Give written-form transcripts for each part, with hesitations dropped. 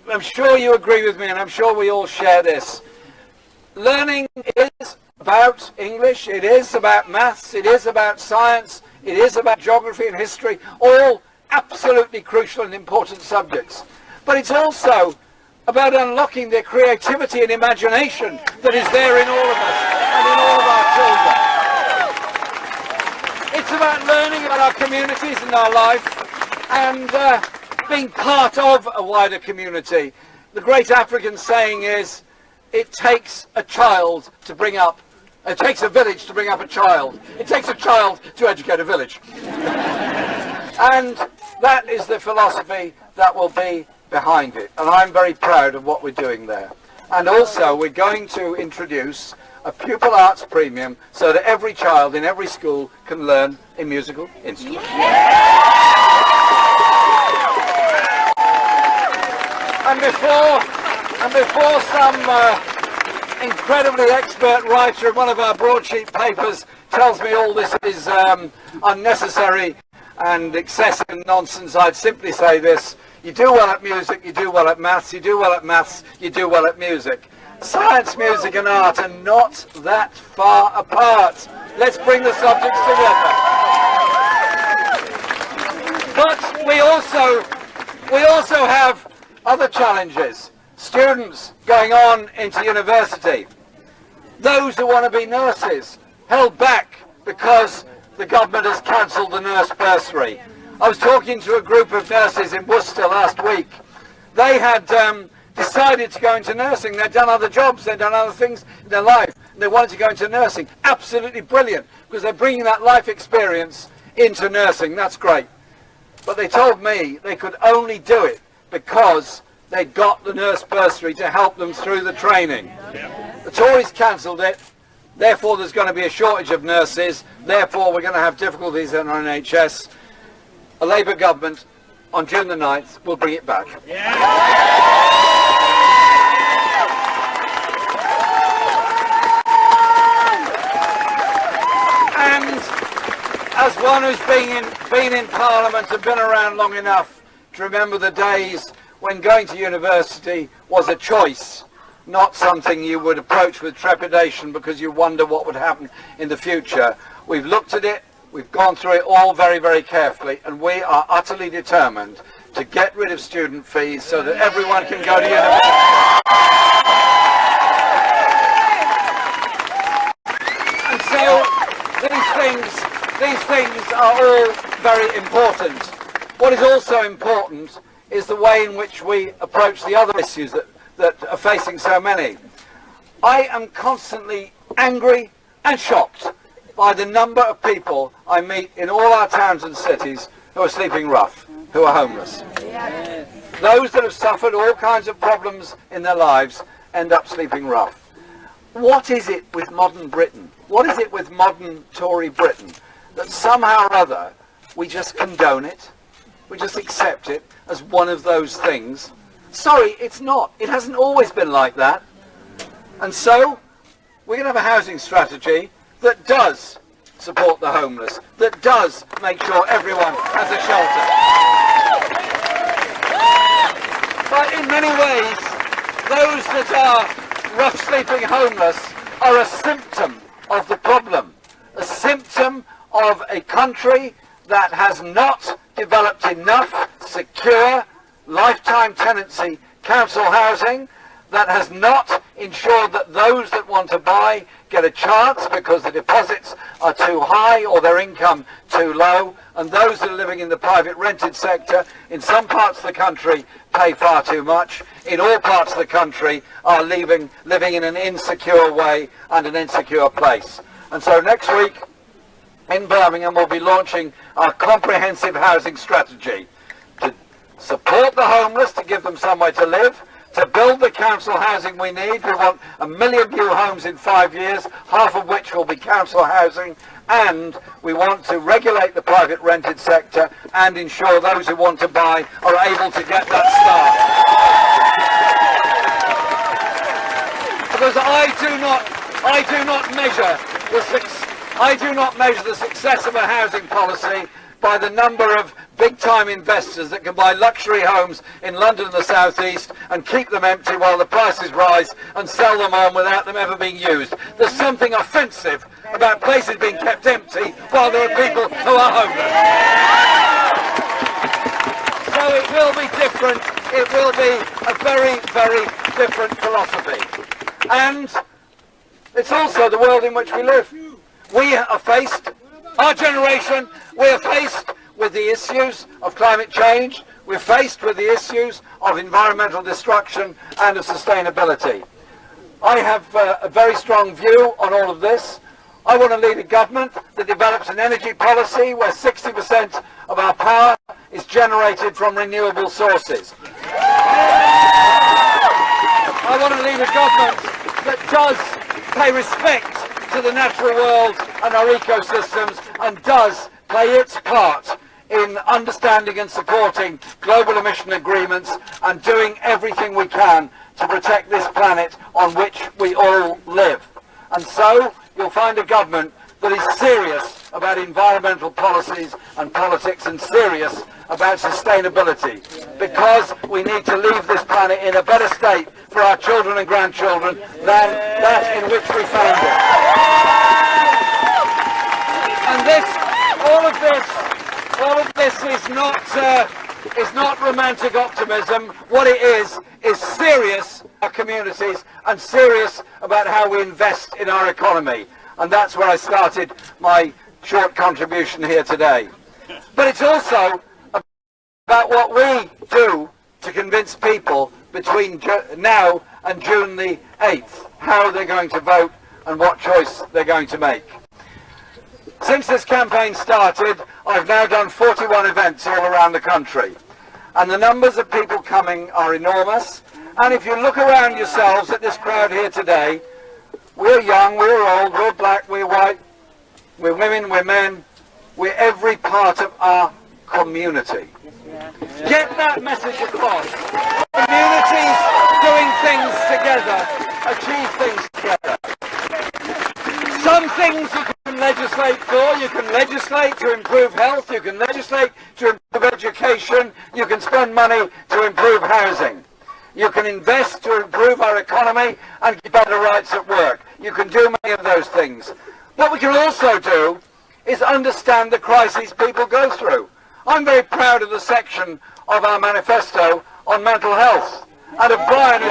I'm sure you agree with me, and I'm sure we all share this. Learning is about English, it is about maths, it is about science, it is about geography and history, all absolutely crucial and important subjects. But it's also about unlocking the creativity and imagination that is there in all of us and in all of our children. It's about learning about our communities and our life and being part of a wider community. The great African saying is, it takes a child to bring up, it takes a village to bring up a child. It takes a child to educate a village. And that is the philosophy that will be behind it. And I'm very proud of what we're doing there. And also we're going to introduce a pupil arts premium so that every child in every school can learn a musical instrument. And before some incredibly expert writer in one of our broadsheet papers tells me all this is unnecessary and excessive nonsense, I'd simply say this: you do well at music, you do well at maths, you do well at maths, you do well at music. Science, music and art are not that far apart. Let's bring the subjects together. But we also have other challenges. Students going on into university, those who want to be nurses, held back because the government has cancelled the nurse bursary. I was talking to a group of nurses in Worcester last week. They had decided to go into nursing. They'd done other jobs, they'd done other things in their life, and they wanted to go into nursing. Absolutely brilliant, because they're bringing that life experience into nursing. That's great. But they told me they could only do it because they'd got the nurse bursary to help them through the training. The Tories cancelled it, therefore there's going to be a shortage of nurses, therefore we're going to have difficulties in our NHS. A Labour government on June the 9th will bring it back. And as one who's been in Parliament and been around long enough to remember the days when going to university was a choice, not something you would approach with trepidation because you wonder what would happen in the future. We've looked at it, we've gone through it all very, very carefully, and we are utterly determined to get rid of student fees so that everyone can go to university. And so these things are all very important. What is also important is the way in which we approach the other issues that are facing so many. I am constantly angry and shocked by the number of people I meet in all our towns and cities who are sleeping rough, who are homeless. Those that have suffered all kinds of problems in their lives end up sleeping rough. What is it with modern Britain? What is it with modern Tory Britain that somehow or other we just condone it? We just accept it as one of those things. Sorry, it's not. It hasn't always been like that. And so we're going to have a housing strategy that does support the homeless, that does make sure everyone has a shelter. But in many ways, those that are rough sleeping homeless are a symptom of the problem, a symptom of a country that has not developed enough secure lifetime tenancy council housing, that has not ensured that those that want to buy get a chance because the deposits are too high or their income too low, and those that are living in the private rented sector in some parts of the country pay far too much, in all parts of the country are living in an insecure way and an insecure place. And so next week in Birmingham we'll be launching our comprehensive housing strategy to support the homeless, to give them somewhere to live, to build the council housing we need. We want 1 million new homes in 5 years, half of which will be council housing, and we want to regulate the private rented sector and ensure those who want to buy are able to get that start. Because I do not measure the success of a housing policy by the number of big-time investors that can buy luxury homes in London and the South East and keep them empty while the prices rise and sell them on without them ever being used. There's something offensive about places being kept empty while there are people who are homeless. So it will be different. It will be a very, very different philosophy. And it's also the world in which we live. We are faced, our generation, we are faced with the issues of climate change. We're faced with the issues of environmental destruction and of sustainability. I have a very strong view on all of this. I want to lead a government that develops an energy policy where 60% of our power is generated from renewable sources. I want to lead a government that does pay respect to the natural world and our ecosystems and does play its part in understanding and supporting global emission agreements and doing everything we can to protect this planet on which we all live. And so you'll find a government that is serious about environmental policies and politics and serious about sustainability, because we need to leave this planet in a better state for our children and grandchildren than that in which we found it. And all of this is not romantic optimism. What it is serious about our communities and serious about how we invest in our economy. And that's where I started my short contribution here today. But it's also about what we do to convince people between now and June the 8th, how they're going to vote and what choice they're going to make. Since this campaign started, I've now done 41 events all around the country. And the numbers of people coming are enormous. And if you look around yourselves at this crowd here today, we're young, we're old, we're black, we're white, we're women, we're men, we're every part of our community. Get that message across. Communities doing things together, achieve things together. Some things you can legislate for. You can legislate to improve health, you can legislate to improve education, you can spend money to improve housing. You can invest to improve our economy and get better rights at work. You can do many of those things. What we can also do is understand the crises people go through. I'm very proud of the section of our manifesto on mental health, and of Brian who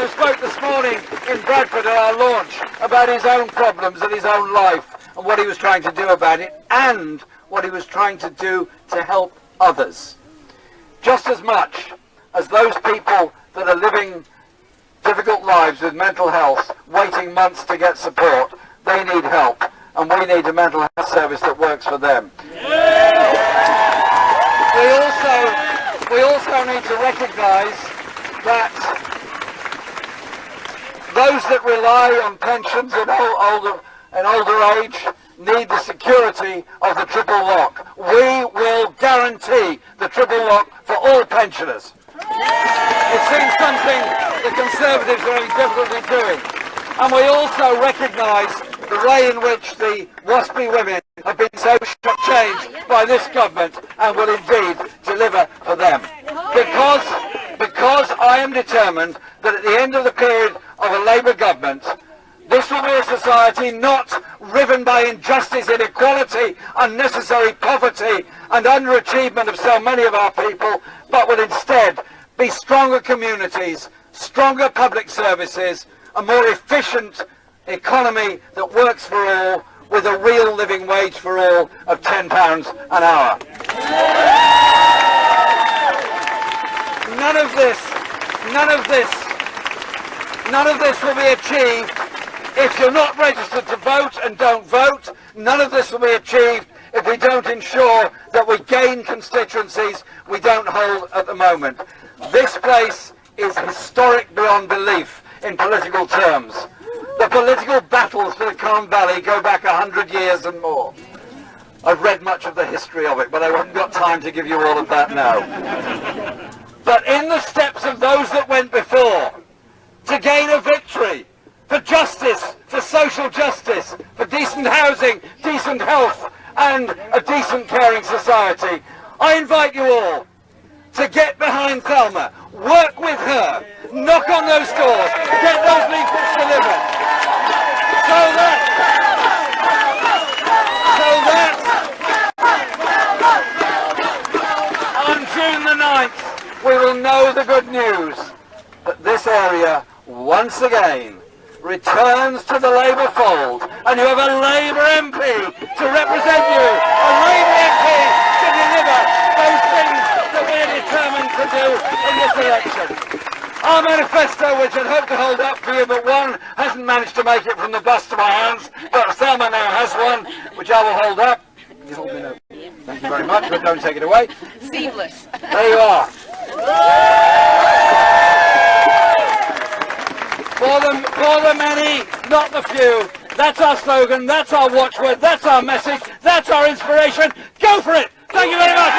spoke this morning, in Bradford at our launch about his own problems and his own life and what he was trying to do about it and what he was trying to do to help others. Just as much as those people that are living difficult lives with mental health, waiting months to get support, they need help, and we need a mental health service that works for them. We also need to recognise that those that rely on pensions in older age need the security of the triple lock. We will guarantee the triple lock for all pensioners. It seems something the Conservatives are having difficulty doing. And we also recognise the way in which the WASPy women have been so changed by this government and will indeed deliver for them. Because I am determined that at the end of the period of a Labour government, this will be a society not riven by injustice, inequality, unnecessary poverty and underachievement of so many of our people, but will instead be stronger communities, stronger public services, a more efficient economy that works for all, with a real living wage for all of £10 an hour. None of this will be achieved if you're not registered to vote and don't vote. None of this will be achieved if we don't ensure that we gain constituencies we don't hold at the moment. This place is historic beyond belief in political terms. The political battles for the Colne Valley go back 100 years and more. I've read much of the history of it, but I haven't got time to give you all of that now. But in the steps of those that went before, to gain a victory for justice, for social justice, for decent housing, decent health, and a decent, caring society. I invite you all to get behind Thelma, work with her, knock on those doors, get those leaflets delivered, so that on June the 9th we will know the good news that this area once again returns to the Labour fold, and you have a Labour MP to represent you, a Labour MP to deliver those things that we're determined to do in this election. Our manifesto, which I'd hoped to hold up for you, but one hasn't managed to make it from the bus to my hands, but Thelma now has one, which I will hold up. You hold me now. Thank you very much, but don't take it away. Seamless. There you are. For the many, not the few. That's our slogan, that's our watchword, that's our message, that's our inspiration. Go for it! Thank you very much!